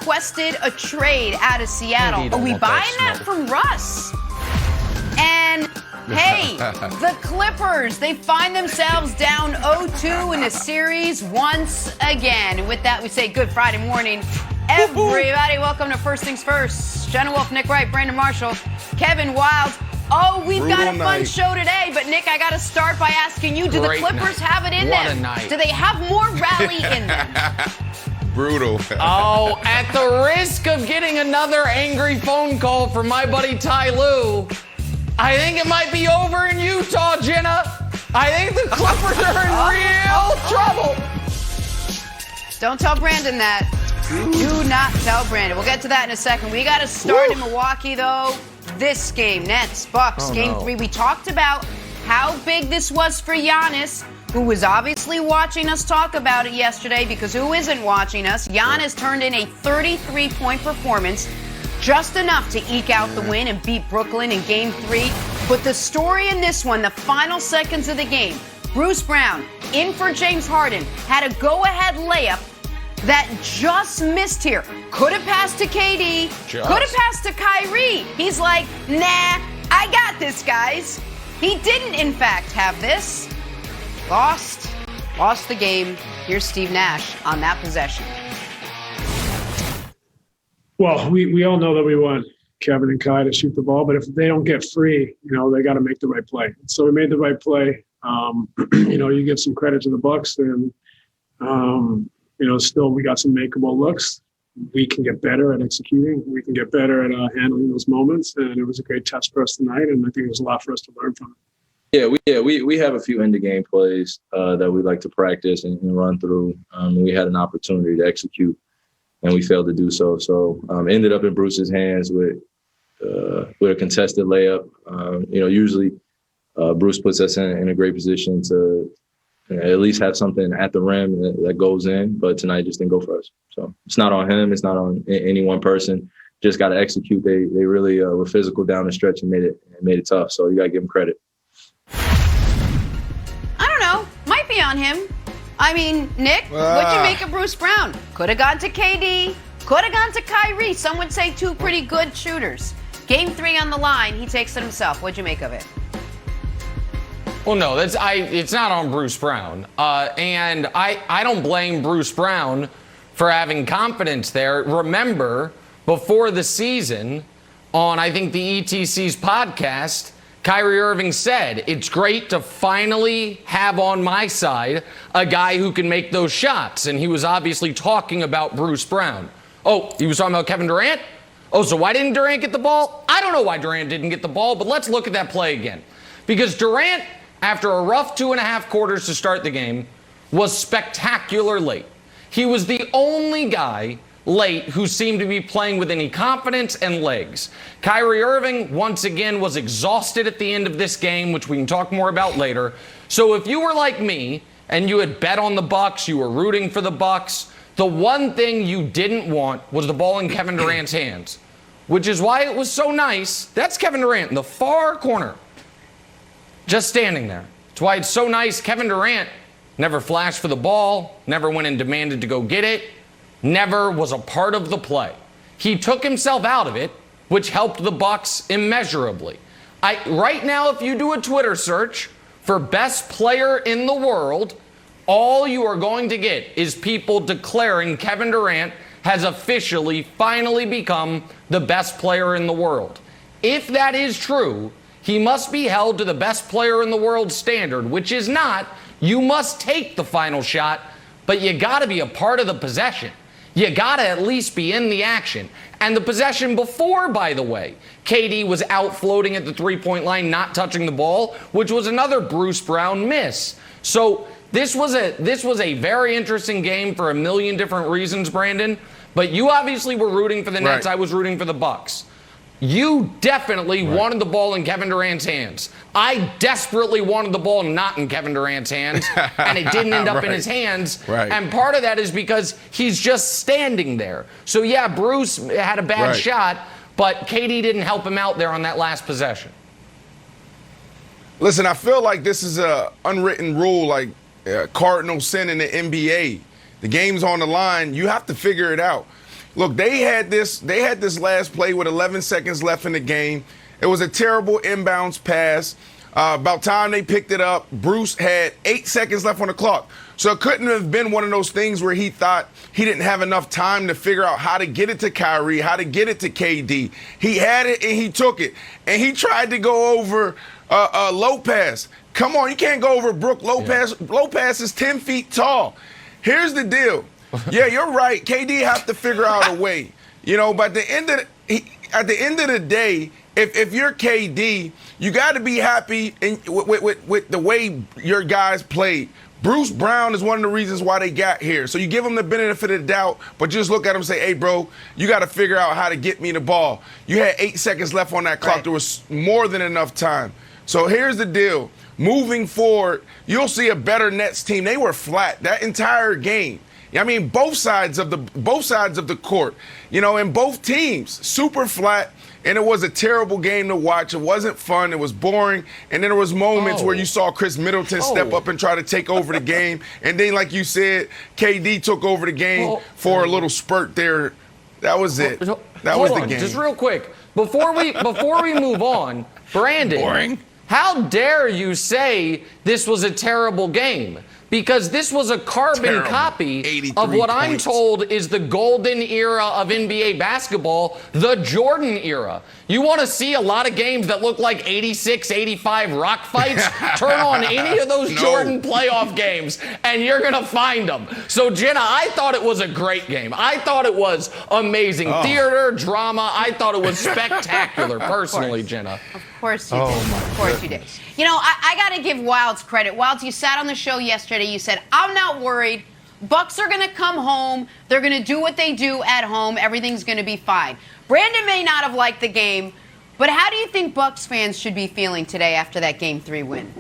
requested a trade out of Seattle. Are we buying that from Russ? And hey, the Clippers, they find themselves down 0-2 in the series once again. And with that, we say good Friday morning. Everybody, welcome to First Things First. Jenna Wolf, Nick Wright, Brandon Marshall, Kevin Wild. Oh, we've got a fun show today. But, Nick, I got to start by asking you, do the Clippers have it in them? Do they have more rally in them? Brutal. Oh, at the risk of getting another angry phone call from my buddy Ty Lue, I think it might be over in Utah, Jenna. I think the Clippers are in real trouble. Don't tell Brandon that. Do not tell Brandon. We'll get to that in a second. We got to start in Milwaukee, though. This game, Nets, Bucks, Game 3. We talked about how big this was for Giannis, who was obviously watching us talk about it yesterday, because who isn't watching us? Giannis turned in a 33-point performance, just enough to eke out the win and beat Brooklyn in Game 3. But the story in this one, the final seconds of the game, Bruce Brown, in for James Harden, had a go-ahead layup that just missed here. Could have passed to KD, could have passed to Kyrie. He's like, nah, I got this, guys. He didn't, in fact, have this. Lost the game. Here's Steve Nash on that possession. Well, we all know that we want Kevin and Kai to shoot the ball, but if they don't get free, they got to make the right play. So we made the right play. You give some credit to the Bucks, and still we got some makeable looks. We can get better at executing. We can get better at handling those moments, and it was a great test for us tonight, and I think there's a lot for us to learn from it. We have a few end-of-game plays that we like to practice and run through. We had an opportunity to execute, and we failed to do so. So ended up in Bruce's hands with a contested layup. Usually Bruce puts us in a great position to at least have something at the rim that goes in, but tonight just didn't go for us. So it's not on him. It's not on any one person. Just got to execute. They really were physical down the stretch and made it tough. So you got to give them credit. I don't know. Might be on him. I mean, Nick, what'd you make of Bruce Brown? Could have gone to KD. Could have gone to Kyrie. Some would say two pretty good shooters. Game 3 on the line. He takes it himself. What'd you make of it? Well, no, it's not on Bruce Brown. And I don't blame Bruce Brown for having confidence there. Remember, before the season, on, I think, the ETC's podcast, Kyrie Irving said, it's great to finally have on my side a guy who can make those shots. And he was obviously talking about Bruce Brown. Oh, he was talking about Kevin Durant? Oh, so why didn't Durant get the ball? I don't know why Durant didn't get the ball, but let's look at that play again. Because Durant, after a rough 2.5 quarters to start the game, was spectacular late. He was the only guy late who seemed to be playing with any confidence and legs. Kyrie Irving, once again, was exhausted at the end of this game, which we can talk more about later. So if you were like me and you had bet on the Bucks, you were rooting for the Bucks, the one thing you didn't want was the ball in Kevin Durant's hands, which is why it was so nice. That's Kevin Durant in the far corner, just standing there. That's why it's so nice. Kevin Durant never flashed for the ball, never went and demanded to go get it, never was a part of the play. He took himself out of it, which helped the Bucks immeasurably. Right now, if you do a Twitter search for best player in the world, all you are going to get is people declaring Kevin Durant has officially, finally become the best player in the world. If that is true, he must be held to the best player in the world standard, which is not, you must take the final shot, but you got to be a part of the possession. You got to at least be in the action. And the possession before, by the way, KD was out floating at the three-point line, not touching the ball, which was another Bruce Brown miss. So this was a very interesting game for a million different reasons, Brandon. But you obviously were rooting for the Nets. Right. I was rooting for the Bucks. You definitely wanted the ball in Kevin Durant's hands. I desperately wanted the ball not in Kevin Durant's hands, and it didn't end up in his hands. Right. And part of that is because he's just standing there. So, yeah, Bruce had a bad shot, but KD didn't help him out there on that last possession. Listen, I feel like this is an unwritten rule, like cardinal sin in the NBA. The game's on the line. You have to figure it out. Look, they had this last play with 11 seconds left in the game. It was a terrible inbounds pass. About time they picked it up, Bruce had 8 seconds left on the clock. So it couldn't have been one of those things where he thought he didn't have enough time to figure out how to get it to Kyrie, how to get it to KD. He had it and he took it. And he tried to go over Lopez. Come on, you can't go over Brook Lopez. Yeah. Lopez is 10 feet tall. Here's the deal. Yeah, you're right. KD have to figure out a way. But at the end of the day, if you're KD, you got to be happy with the way your guys played. Bruce Brown is one of the reasons why they got here. So you give him the benefit of the doubt, but just look at him and say, hey, bro, you got to figure out how to get me the ball. You had 8 seconds left on that clock. Right. There was more than enough time. So here's the deal. Moving forward, you'll see a better Nets team. They were flat that entire game. I mean, both sides of the court, and both teams, super flat, and it was a terrible game to watch. It wasn't fun. It was boring. And then there was moments where you saw Chris Middleton step up and try to take over the game. And then, like you said, KD took over the game for a little spurt there. That was it. That was the game. Just real quick, before we move on, Brandon, boring. How dare you say this was a terrible game? Because this was a carbon copy of what points. I'm told is the golden era of NBA basketball, the Jordan era. You want to see a lot of games that look like 86, 85 rock fights? Turn on any of those Jordan playoff games, and you're going to find them. So, Jenna, I thought it was a great game. I thought it was amazing theater, drama. I thought it was spectacular, personally, Jenna. Of course you did. Of course you did. I got to give Wilds credit. Wilds, you sat on the show yesterday. You said, I'm not worried. Bucks are going to come home. They're going to do what they do at home. Everything's going to be fine. Brandon may not have liked the game, but how do you think Bucks fans should be feeling today after that Game 3 win?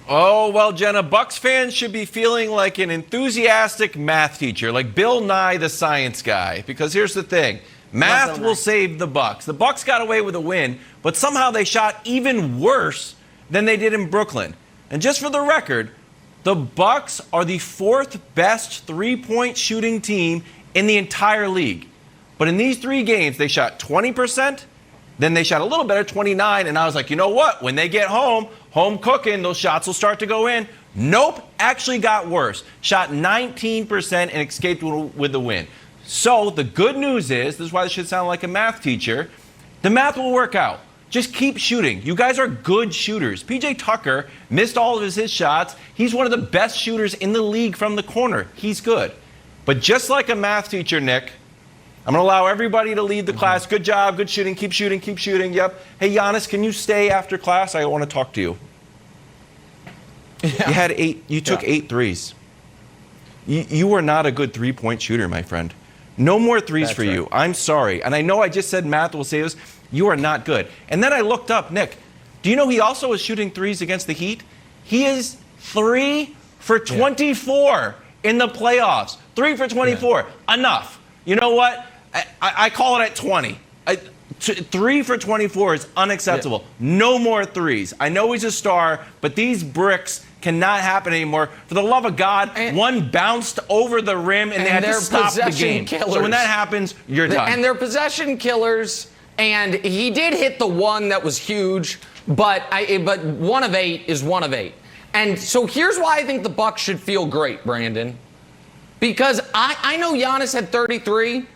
Oh, well, Jenna, Bucks fans should be feeling like an enthusiastic math teacher, like Bill Nye the science guy. Because here's the thing. Math will save the Bucks. The Bucks got away with a win, but somehow they shot even worse than they did in Brooklyn. And just for the record, the Bucks are the 4th best three-point shooting team in the entire league. But in these 3 games, they shot 20%, then they shot a little better, 29%, and I was like, you know what? When they get home cooking, those shots will start to go in. Nope, actually got worse. Shot 19% and escaped with the win. So the good news is, this is why this should sound like a math teacher, the math will work out. Just keep shooting. You guys are good shooters. PJ Tucker missed all of his shots. He's one of the best shooters in the league from the corner. He's good. But just like a math teacher, Nick, I'm going to allow everybody to lead the class. Good job, good shooting, keep shooting, keep shooting. Yep. Hey, Giannis, can you stay after class? I want to talk to you. Yeah. You took 8 threes. You are not a good three-point shooter, my friend. No more threes for you. I'm sorry. And I know I just said math will save us. You are not good. And then I looked up, Nick, do you know he also is shooting threes against the Heat? He is 3 for 24 in the playoffs. 3 for 24. Yeah. Enough. You know what? I call it at 20. 3 for 24 is unacceptable. Yeah. No more threes. I know he's a star, but these bricks cannot happen anymore. For the love of God, one bounced over the rim and they had to stop the game. Killers. So when that happens, you're done. And they're possession killers. And he did hit the one that was huge, but 1 of 8 is 1 of 8. And so here's why I think the Bucks should feel great, Brandon. Because I know Giannis had 33.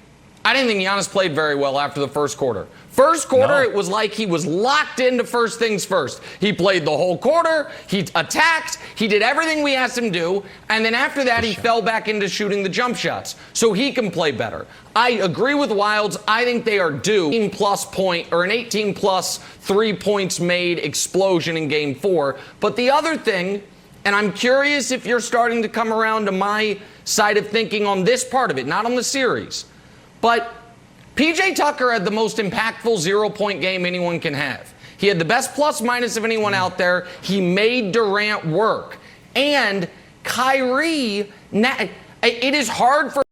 I didn't think Giannis played very well after the first quarter. First quarter, It was like he was locked into first things first. He played the whole quarter. He attacked. He did everything we asked him to do. And then after that, he fell back into shooting the jump shots. So he can play better. I agree with Wilds. I think they are due an 18+ 3 points made explosion in Game 4. But the other thing, and I'm curious if you're starting to come around to my side of thinking on this part of it, not on the series, but PJ Tucker had the most impactful 0-point game anyone can have. He had the best plus-minus of anyone out there. He made Durant work. And Kyrie, it is hard for